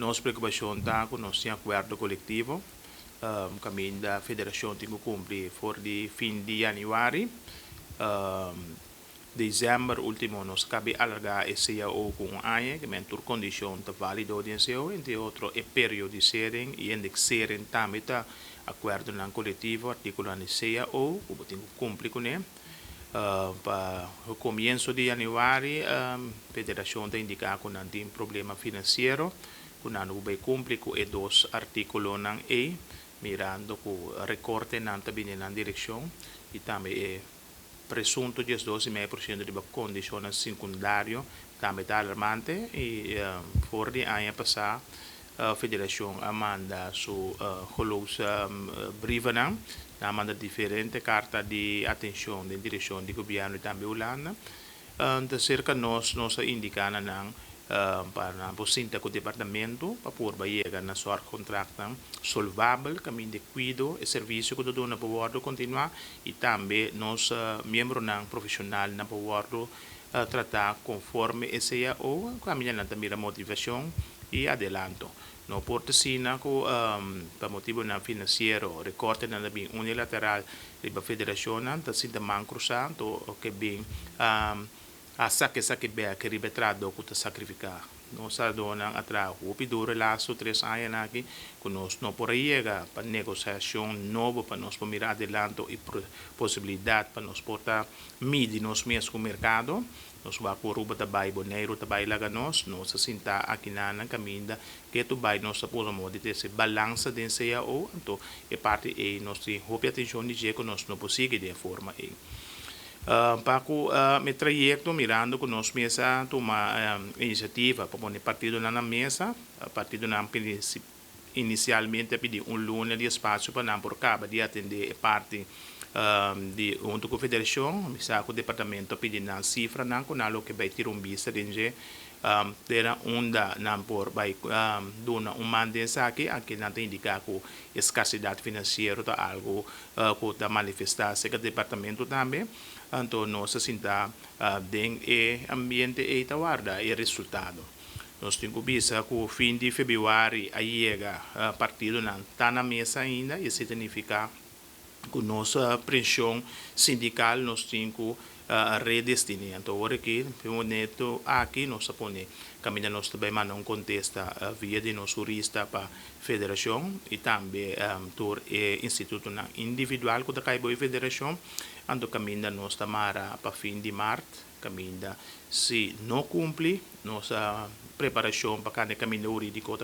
nossa preocupação está com nosso acordo coletivo. Caminho da federação tem que cumprir for de fim de janeiro. Dezembro último nos cabe alargar esse ano com um ano, que é por condição de válido de seu, entre outro é periodisering e indexering também tá acordo não coletivo, artigo nesse ano, o tem que cumprir com ele. Para o começo de janeiro, a federação tem indicado que não tem problema financeiro, que não vai cumprir com os dois artigos não é, mirando que o recorte não está bem na direção e também é presunto de 12,5% de condições secundárias também está alarmante e fora de ano passado a federação manda su colossa briva manda diferente carta de atenção de direção do governo também Holanda de cerca nós indicando para posinta com o departamento para poder chegar na sua contrato solvável, caminho de cuidado e serviço que todo na poder continuar e também nós membros profissionais na poder tratar conforme esse ou caminhando também a motivação e adelanto. No porta sina ko para motivo na financeiro recorte na bem unilateral da federação ta sinta man cruzar to que bem a saque bem que ribetrado que ta sacrificar no sa dona atra o pidore laço 3 anos aqui que nós não por chega para negociação novo para nós mirar adelanto e possibilidade para nós portar medir nós mesmos com o mercado. Nós vamos por ruba tabay boneiro tabay laga nós se sinta aqui na caminho que tu vai nós por modo de ter balança de seja ou então é parte e nós tem roupa atenção de que nós não conseguimos de forma e para o meu trajeto mirando que nós mesa toma iniciativa para pôr partido na mesa partido na inicialmente pedir lunes de espaço para não por cabo de atender parte de junto com a federação, misa com o departamento pedindo a cifra não com algo que vai ter vista de terá onda não por vai dona mandensa aqui não tem indicar que escassidade financeira tá algo que tá manifestar se que o departamento também então nós sinta den e ambiente e tawarda e resultado. Nós temos vista que o fim de fevereiro aí chega partido não está na mesa ainda e isso significa que nossa pressão sindical nós temos que redestinar. Então, agora aqui, aqui nós põe caminho nós também não contesta via de nosso jurista para a federação e também por instituto individual que está a federação. Então, caminho nós tamara para fim de março, caminho se não cumpre nossa preparação para cada caminho jurídico.